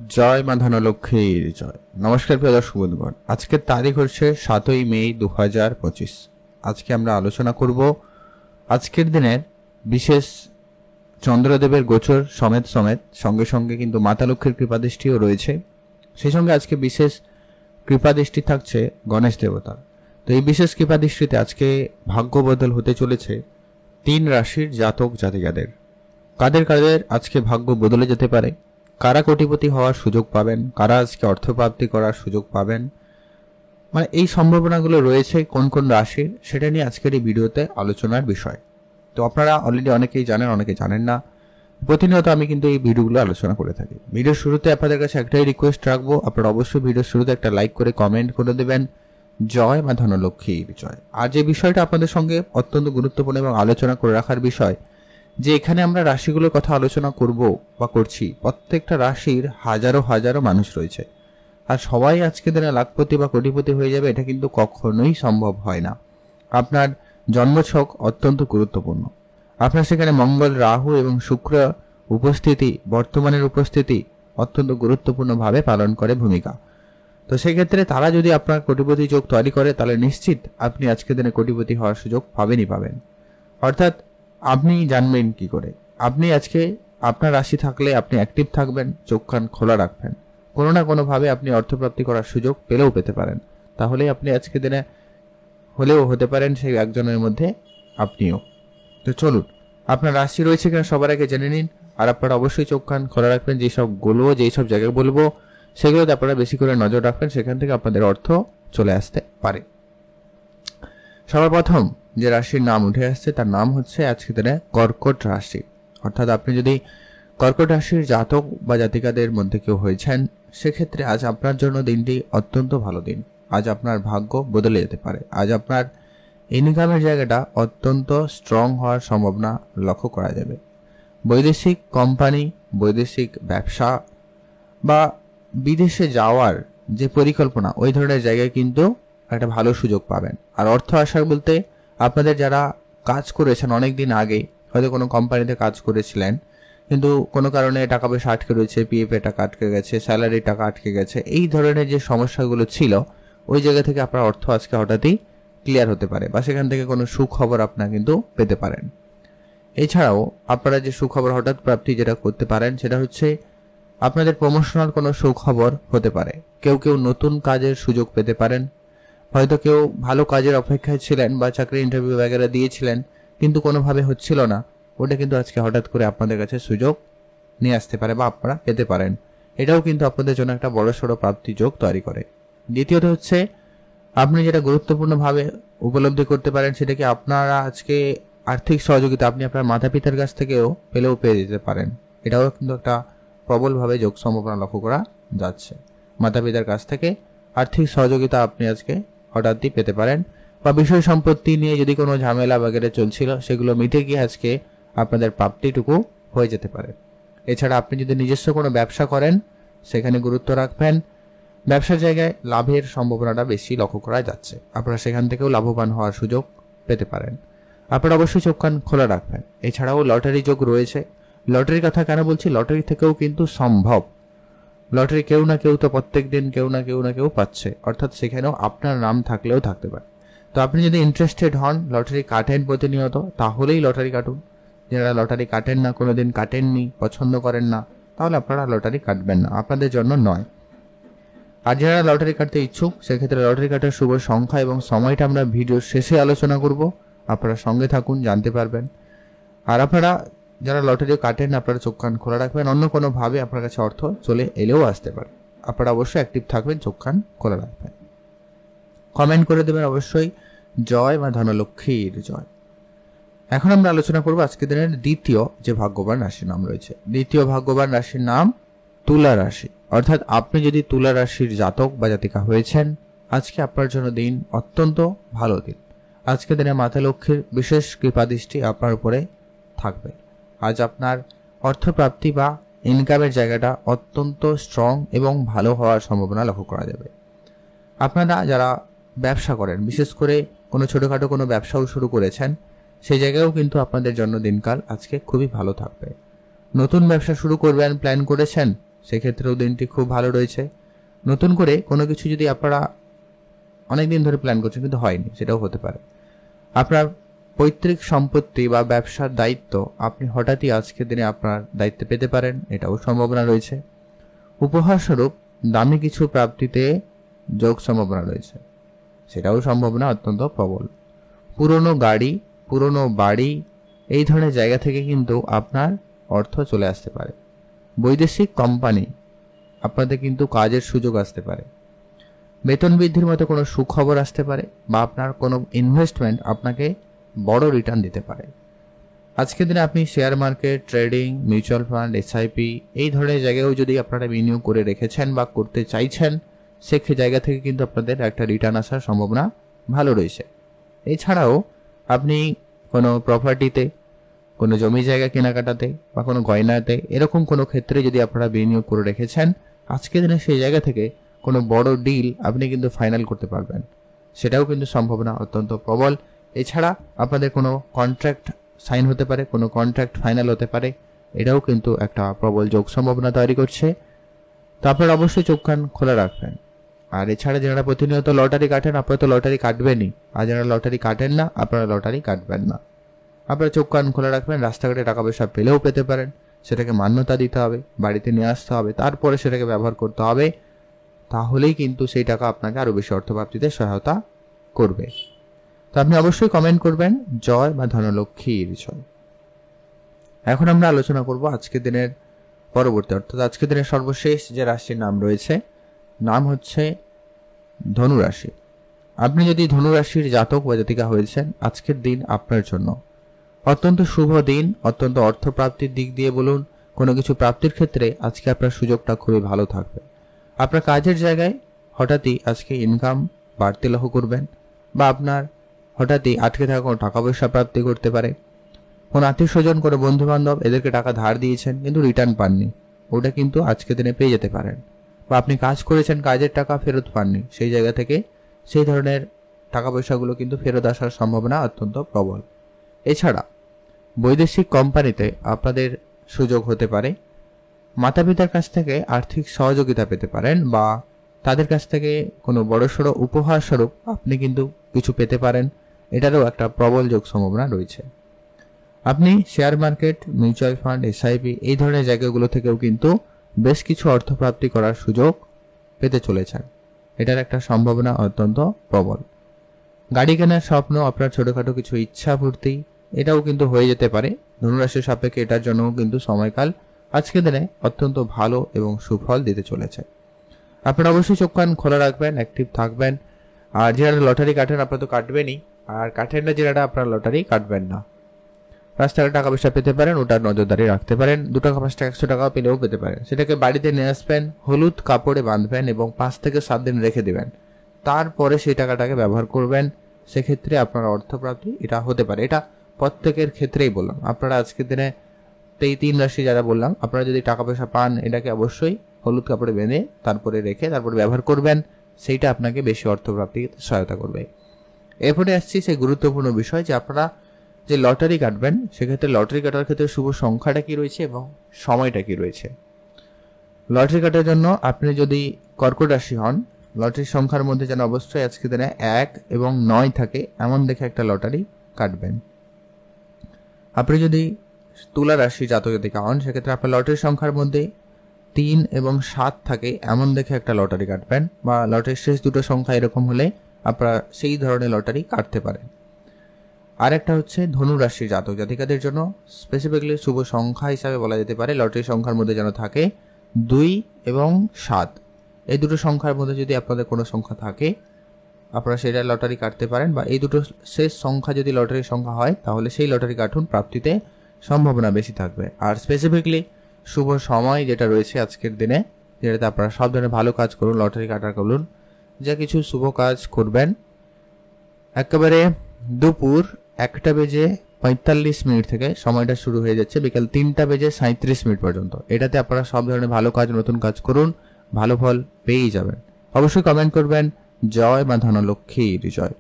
জয় মা ধনলক্ষ্মীর জয়। নমস্কার প্রিয় দর্শক বন্ধুগণ, আজকের তারিখ হচ্ছে 7ই মে 2025। আজকে আমরা আলোচনা করব আজকের দিনের বিশেষ চন্দ্রদেবের গোচর সমেত সঙ্গে সঙ্গে কিন্তু মাতা লক্ষ্মীর কৃপাদৃষ্টিও রয়েছে। সেই সঙ্গে আজকে বিশেষ কৃপাদৃষ্টি থাকছে গণেশ দেবতার। তো এই বিশেষ কৃপাদৃষ্টিতে আজকে ভাগ্য বদল হতে চলেছে 3 রাশির জাতক জাতিকাদের। কাদের কাদের আজকে ভাগ্য বদলে যেতে পারে, কারা কোটিপতি হওয়ার সুযোগ পাবেন, কারা আজকে অর্থপ্রাপ্তি করার সুযোগ পাবেন, মানে এই সম্ভাবনাগুলো রয়েছে কোন কোন রাশির, সেটা নিয়ে আজকের এই ভিডিওতে আলোচনার বিষয়। তো আপনারা অলরেডি অনেকেই জানেন, অনেকে জানেন না। প্রতিনিয়ত আমি কিন্তু এই ভিডিওগুলো আলোচনা করে থাকি। ভিডিওর শুরুতে আপনাদের কাছে একটাই রিকোয়েস্ট রাখবো, আপনারা অবশ্যই ভিডিওর শুরুতে একটা লাইক করে কমেন্ট করে দেবেন জয় মা ধনলক্ষ্মীর জয়। আর যে বিষয়টা আপনাদের সঙ্গে অত্যন্ত গুরুত্বপূর্ণ এবং আলোচনা করে রাখার বিষয়, যে এখানে আমরা রাশিগুলোর কথা আলোচনা করব বা করছি, প্রত্যেকটা রাশির হাজারো হাজারো মানুষ রয়েছে। আর সবাই আজকে দিনে লাখপতি বা কোটিপতি হয়ে যাবে এটা কিন্তু কখনোই সম্ভব হয় না। আপনার জন্মছক অত্যন্ত গুরুত্বপূর্ণ। আপনার সেখানে মঙ্গল, রাহু এবং শুক্র উপস্থিতি, বর্তমানের উপস্থিতি অত্যন্ত গুরুত্বপূর্ণভাবে পালন করে ভূমিকা। তো সেক্ষেত্রে তারা যদি আপনার কোটিপতি যোগ তৈরি করে, তাহলে নিশ্চিত আপনি আজকের দিনে কোটিপতি হওয়ার সুযোগ পাবেনই পাবেন। অর্থাৎ আপনি জানবেন কি করে? আপনি আজকে আপনার রাশি থাকলে আপনি অ্যাক্টিভ থাকবেন, চোখ কান খোলা রাখবেন, কোনো না কোনোভাবে আপনি অর্থপ্রাপ্তি করার সুযোগ পেলেও পেতে পারেন। তাহলেই আপনি আজকে দিনে হলেও হতে পারেন সেই একজনের মধ্যে আপনিও। তো চলুন, আপনার রাশি রয়েছে কিনা সবার আগে জেনে নিন। আর আপনারা অবশ্যই চোখ কান খোলা রাখবেন, যেসব জায়গায় বলবো সেগুলোতে আপনারা বেশি করে নজর রাখবেন, সেখান থেকে আপনাদের অর্থ চলে আসতে পারে। সবার প্রথম যে রাশির নাম উঠে আসছে তার নাম হচ্ছে আজকে দিনে কর্কট রাশি। অর্থাৎ আপনি যদি কর্কট রাশির জাতক বা জাতিকাদের মধ্যে কেউ হয়েছেন, সেক্ষেত্রে আজ আপনার জন্য দিনটি অত্যন্ত ভালো দিন। আজ আপনার ভাগ্য বদলে যেতে পারে। আজ আপনার ইনকামের জায়গাটা অত্যন্ত স্ট্রং হওয়ার সম্ভাবনা লক্ষ্য করা যাবে। বৈদেশিক কোম্পানি, বৈদেশিক ব্যবসা বা বিদেশে যাওয়ার যে পরিকল্পনা, ওই ধরনের জায়গায় কিন্তু একটা ভালো সুযোগ পাবেন। আর অর্থ আসার বলতে, আপনাদের যারা কাজ করেছেন অনেক দিন আগে, হয়তো কোনো কোম্পানিতে কাজ করেছিলেন, কিন্তু কোনো কারণে টাকা পয়সা আটকে রয়েছে, পিএফ এ টাকা আটকে গেছে, স্যালারি টাকা আটকে গেছে, এই ধরনের যে সমস্যাগুলো ছিল, ওই জায়গা থেকে আপনার অর্থ আজকে হঠাৎই ক্লিয়ার হতে পারে বা সেখান থেকে কোনো সুখবর আপনারা কিন্তু পেতে পারেন। এছাড়াও আপনারা যে সুখবর হঠাৎ প্রাপ্তি যেটা করতে পারেন, সেটা হচ্ছে আপনাদের প্রমোশনাল কোনো সুখবর হতে পারে। কেউ কেউ নতুন কাজের সুযোগ পেতে পারেন। হয়তো কেউ ভালো কাজের অপেক্ষায় ছিলেন বা চাকরি ইন্টারভিউ বগেরা দিয়েছিলেন, কিন্তু কোনোভাবে হচ্ছিল না, ওটা কিন্তু আজকে হঠাৎ করে আপনাদের কাছে সুযোগ নিয়ে আসতে পারে বা আপনারা পেতে পারেন। এটাও কিন্তু আপনাদের জন্য একটা বড়সড় প্রাপ্তি যোগ তৈরি করে। দ্বিতীয়ত হচ্ছে, আপনি যেটা গুরুত্বপূর্ণভাবে উপলব্ধি করতে পারেন, সেটা কি আপনারা আজকে আর্থিক সহযোগিতা আপনি আপনার মাতা পিতার কাছ থেকেও পেয়ে যেতে পারেন। এটাও কিন্তু একটা প্রবলভাবে যোগ সম্ভাবনা লক্ষ্য করা যাচ্ছে। মাতা পিতার কাছ থেকে আর্থিক সহযোগিতা আপনি আজকে হঠাৎই পেতে পারেন, বা বিষয় সম্পত্তি নিয়ে যদি কোনো ঝামেলা বাগেরে চলছিল, সেগুলো মিটে গিয়ে আজকে আপনাদের প্রাপ্তিটুকু হয়ে যেতে পারে। এছাড়া আপনি যদি নিজস্ব কোনো ব্যবসা করেন, সেখানে গুরুত্ব রাখবেন। ব্যবসার জায়গায় লাভের সম্ভাবনাটা বেশি লক্ষ্য করা যাচ্ছে, আপনারা সেখান থেকেও লাভবান হওয়ার সুযোগ পেতে পারেন। আপনারা অবশ্যই চোখ কান খোলা রাখবেন। এছাড়াও লটারি যোগ রয়েছে। লটারির কথা কেন বলছি? লটারি থেকেও কিন্তু সম্ভব। লটারি কেউ না কেউ তো প্রত্যেক দিন কেউ না কেউ পাচ্ছে, অর্থাৎ সেখানেও আপনার নাম থাকলেও থাকতে পারে। তো আপনি যদি ইন্টারেস্টেড হন, লটারি কাটেন প্রতিনিয়ত, তাহলেই লটারি কাটুন। যারা লটারি কাটেন না, কোনোদিন কাটেননি, পছন্দ করেন না, তাহলে আপনারা লটারি কাটবেন না, আপনাদের জন্য নয়। আর যারা লটারি কাটতে ইচ্ছুক, সেক্ষেত্রে লটারি কাটার শুভ সংখ্যা এবং সময়টা আমরা ভিডিওর শেষে আলোচনা করব। আপনারা সঙ্গে থাকুন, জানতে পারবেন। আর আপনারা যারা লটারি কাটেন, আপনারা চোখ কান খোলা রাখবেন। অন্য কোনোভাবে আপনার কাছে অর্থ চলে এলেও আসতে পারে। আপনারা অবশ্যই অ্যাক্টিভ থাকবেন, চোখ কান খোলা রাখবেন। কমেন্ট করে দেবেন অবশ্যই জয় মা ধনলক্ষ্মীর জয়। এখন আমরা আলোচনা করব আজকের দিনের দ্বিতীয় যে ভাগ্যবান রাশির নাম রয়েছে। দ্বিতীয় ভাগ্যবান রাশির নাম তুলা রাশি। অর্থাৎ আপনি যদি তুলা রাশির জাতক বা জাতিকা হয়েছেন, আজকে আপনার জন্য দিন অত্যন্ত ভালো দিন। আজকের দিনে মাতা লক্ষ্মীর বিশেষ কৃপাদৃষ্টি আপনার উপরে থাকবে। আজ আপনার অর্থপ্রাপ্তি বা ইনকামের জায়গাটা অত্যন্ত স্ট্রং এবং ভালো হওয়ার সম্ভাবনা লক্ষ্য করা যাবে। আপনারা যারা ব্যবসা করেন, বিশেষ করে কোনো ছোটোখাটো কোনো ব্যবসাও শুরু করেছেন, সেই জায়গায়ও কিন্তু আপনাদের জন্য দিনকাল আজকে খুবই ভালো থাকবে। নতুন ব্যবসা শুরু করবেন প্ল্যান করেছেন, সেক্ষেত্রেও দিনটি খুব ভালো রয়েছে। নতুন করে কোনো কিছু যদি আপনারা অনেকদিন ধরে প্ল্যান করছেন কিন্তু হয়নি, সেটাও হতে পারে। আপনার পৈতৃক সম্পত্তি বা ব্যবসার দায়িত্ব আপনি হঠাৎই আজকের দিনে আপনার দায়িত্বে পেতে পারেন, এটাও সম্ভাবনা রয়েছে। উপহারস্বরূপ দামি কিছু প্রাপ্তিতে যোগ সম্ভাবনা রয়েছে, সেটাও সম্ভাবনা অত্যন্ত প্রবল। পুরনো গাড়ি, পুরনো বাড়ি, এই ধরনের জায়গা থেকে কিন্তু আপনার অর্থ চলে আসতে পারে। বৈদেশিক কোম্পানি, আপনাদের কিন্তু কাজের সুযোগ আসতে পারে। বেতন বৃদ্ধির মতো কোনো সুখবর আসতে পারে, বা আপনার কোনো ইনভেস্টমেন্ট আপনাকে বড় রিটার্ন দিতে পারে। আজকের দিনে আপনি share market, trading, mutual fund, SIP এই ধরনের জায়গায়ও যদি আপনারা বিনিয়োগ করে রেখেছেন বা করতে চাইছেন, সেই জায়গা থেকে কিন্তু আপনাদের একটা রিটার্ন আসার সম্ভাবনা ভালো রয়েছে। এছাড়াও আপনি কোনো প্রপার্টিতে, কোনো জমি জায়গা কেনাকাটাতে বা কোনো গয়নাতে, এরকম কোনো ক্ষেত্রে যদি আপনারা বিনিয়োগ করে রেখেছেন, আজকের দিনে সেই জায়গা থেকে কোনো বড় ডিল আপনি কিন্তু ফাইনাল করতে পারবেন, সেটাও কিন্তু সম্ভাবনা অত্যন্ত প্রবল। এছাড়া আপনাদের কোনো কন্ট্রাক্ট সাইন হতে পারে, কোনো কন্ট্রাক্ট ফাইনাল হতে পারে, এটাও কিন্তু একটা প্রবল যোগ সম্ভাবনা তৈরি করছে। তো আপনারা অবশ্যই চোখ কান খোলা রাখবেন। আর এছাড়া যারা প্রতিনিয়ত লটারি কাটেন, আপনারা তো লটারি কাটবেনই, আর যারা লটারি কাটেন না, আপনারা লটারি কাটবেন না। আপনারা চোখ কান খোলা রাখবেন। রাস্তাঘাটে টাকা পয়সা পেলেও পেতে পারেন, সেটাকে মান্যতা দিতে হবে, বাড়িতে নিয়ে আসতে হবে, তারপরে সেটাকে ব্যবহার করতে হবে। তাহলেই কিন্তু সেই টাকা আপনাকে আরও বেশি অর্থপ্রাপ্তিতে সহায়তা করবে। তো আপনি অবশ্যই কমেন্ট করবেন জয় বা ধনলক্ষ্মীর জয়। এখন আমরা আলোচনা করব আজকের দিনের পরবর্তী, অর্থাৎ আজকের দিনের সর্বশেষ যে রাশির নাম রয়েছে, নাম হচ্ছে ধনুরাশি। আপনি যদি ধনুরাশির জাতক বা জাতিকা হয়েছেন, আজকের দিন আপনার জন্য অত্যন্ত শুভ দিন। অত্যন্ত অর্থপ্রাপ্তির দিক দিয়ে বলুন, কোনো কিছু প্রাপ্তির ক্ষেত্রে আজকে আপনার সুযোগটা খুবই ভালো থাকবে। আপনার কাজের জায়গায় হঠাৎই আজকে ইনকাম বাড়তে লক্ষ্য করবেন, বা আপনার হঠাৎই আটকে থাকা কোনো টাকা পয়সা প্রাপ্তি করতে পারে। কোনো আত্মীয় স্বজন, কোনো বন্ধু বান্ধব এদেরকে টাকা ধার দিয়েছেন কিন্তু রিটার্ন পাননি, ওটা কিন্তু আজকের দিনে পেয়ে যেতে পারেন। বা আপনি কাজ করেছেন, কাজের টাকা ফেরত পাননি, সেই জায়গা থেকে সেই ধরনের টাকা পয়সাগুলো কিন্তু ফেরত আসার সম্ভাবনা অত্যন্ত প্রবল। এছাড়া বৈদেশিক কোম্পানিতে আপনাদের সুযোগ হতে পারে। মাতা পিতার কাছ থেকে আর্থিক সহযোগিতা পেতে পারেন, বা তাদের কাছ থেকে কোনো বড়সড় উপহার স্বরূপ আপনি কিন্তু কিছু পেতে পারেন, এটারও একটা প্রবল যোগ সম্ভাবনা রয়েছে। আপনি share market, mutual fund, SIP এই ধরনের জায়গাগুলো থেকেও কিন্তু বেশ কিছু অর্থপ্রাপ্তি করার সুযোগ পেতে চলেছেন, এটার একটা সম্ভাবনা অত্যন্ত প্রবল। গাড়ি কেনার স্বপ্ন, আপনার ছোটখাটো কিছু ইচ্ছা পূর্তি, এটাও কিন্তু হয়ে যেতে পারে। ধনুরাশির সাপেক্ষে এটার জন্য কিন্তু সময়কাল আজকের দিনে অত্যন্ত ভালো এবং সুফল দিতে চলেছে। আপনারা অবশ্যই চোখ কান খোলা রাখবেন, অ্যাক্টিভ থাকবেন। আর যারা লটারি কাটেন, আপনারা তো কাটবেনই, আর কাটেন না যারা, আপনারা লটারি কাটবেন না। রাস্তাঘাটে টাকা পয়সা পেতে পারেন, ওটার নজরদারি রাখতে পারেন। 2 টাকা 5 টাকা 100 টাকাও পেলেও পেতে পারেন। সেটাকে বাড়িতে নিয়ে আসবেন, হলুদ কাপড়ে বাঁধবেন এবং 5 থেকে 7 দিন রেখে দেবেন, তারপরে সেই টাকাটাকে ব্যবহার করবেন। সেক্ষেত্রে আপনার অর্থপ্রাপ্তি এটা হতে পারে। এটা প্রত্যেকের ক্ষেত্রেই বললাম। আপনারা আজকের দিনে এই 3 রাশি যারা বললাম, আপনারা যদি টাকা পয়সা পান, এটাকে অবশ্যই হলুদ কাপড়ে বেঁধে তারপরে রেখে তারপরে ব্যবহার করবেন, সেইটা আপনাকে বেশি অর্থপ্রাপ্তিতে সহায়তা করবে। এরপরে আসছি সেই গুরুত্বপূর্ণ বিষয় যে আপনারা যে লটারি কাটবেন, সেক্ষেত্রে লটারি কাটার ক্ষেত্রে শুভ সংখ্যাটা কি রয়েছে এবং সময়টা কি রয়েছে। লটারি কাটার জন্য আপনি যদি কর্কট রাশি হন, লটারির সংখ্যার মধ্যে যেন অবশ্যই আজকে দিনে 1 এবং 9 থাকে এমন দেখে একটা লটারি কাটবেন। আপনি যদি তুলা রাশি জাতক জাতিকা হন, সেক্ষেত্রে আপনার লটারির সংখ্যার মধ্যে 3 এবং 7 থাকে এমন দেখে একটা লটারি কাটবেন, বা লটারির শেষ দুটো সংখ্যা এরকম হলে আপনারা সেই ধরনের লটারি কাটতে পারেন। আর একটা হচ্ছে ধনু রাশির জাতক জাতিকাদের জন্য স্পেসিফিক্যালি শুভ সংখ্যা হিসাবে বলা যেতে পারে লটারির সংখ্যার মধ্যে যেন থাকে 2 এবং 7। এই দুটো সংখ্যার মধ্যে যদি আপনাদের কোনো সংখ্যা থাকে, আপনারা সেটা লটারি কাটতে পারেন, বা এই দুটো শেষ সংখ্যা যদি লটারির সংখ্যা হয় তাহলে সেই লটারি কাটুন, প্রাপ্তিতে সম্ভাবনা বেশি থাকবে। আর স্পেসিফিকলি শুভ সময় যেটা রয়েছে আজকের দিনে, যেটাতে আপনারা সব ধরনের ভালো কাজ করুন, লটারি কাটার করুন, যা কিছু শুভ কাজ করবেন একেবারে দুপুর 1:45 থেকে সময়টা শুরু হয়ে যাচ্ছে বিকাল 3:37 পর্যন্ত। এটাতে আপনারা সব ধরনের ভালো কাজ, নতুন কাজ করুন, ভালো ফল পেয়েই যাবেন। অবশ্যই কমেন্ট করবেন জয় মা ধনলক্ষ্মীর জয়।